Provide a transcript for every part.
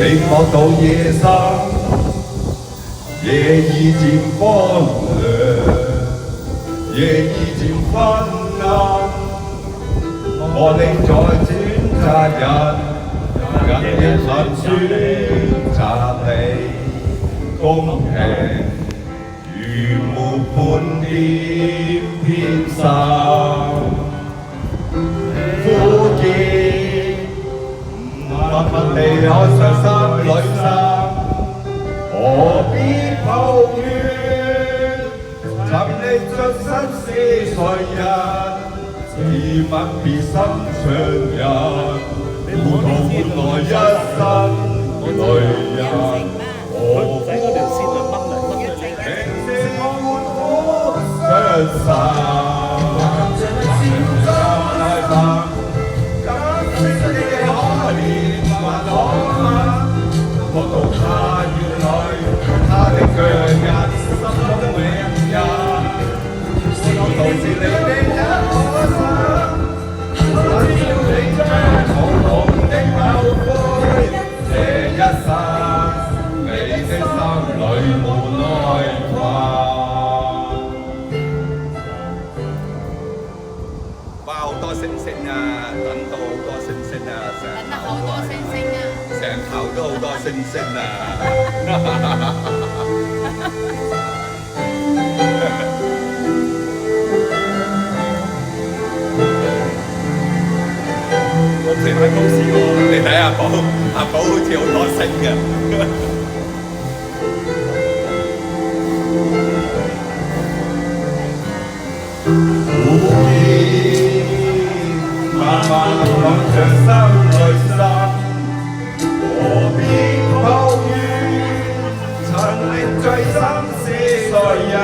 寂寞到夜深，夜已漸荒涼，夜已漸昏暗。我哋在選擇人，緊亦能選擇你，公平如沒半點偏心。苦見默默地我傷心裏生，何必抱怨？尋覓着心思誰人？自問別心上人，糊塗換來一生淚人。何苦平時我苦傷心？我到他院裏，他的腳印心中永印。我導致你的一顆心，我要你將無窮的後悔，這一生你的心裏無奈困。哇！好多星星啊，等到好多星星啊，等得好多星星啊！成頭都好多星星啊！我成間公司喎，你睇阿寶，阿寶好似好多星嘅。慢慢諗着心裏生。何必抱怨？曾歷最心思誰人？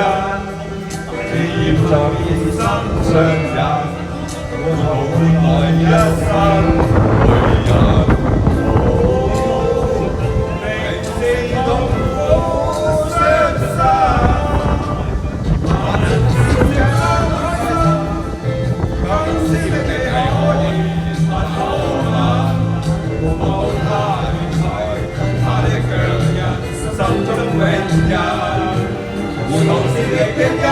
自願就現心上人，糊塗換來一生淚人。明知痛苦傷心，還能笑着開心，今宵的你可以問我問，我他。心中永印，糊塗是你的一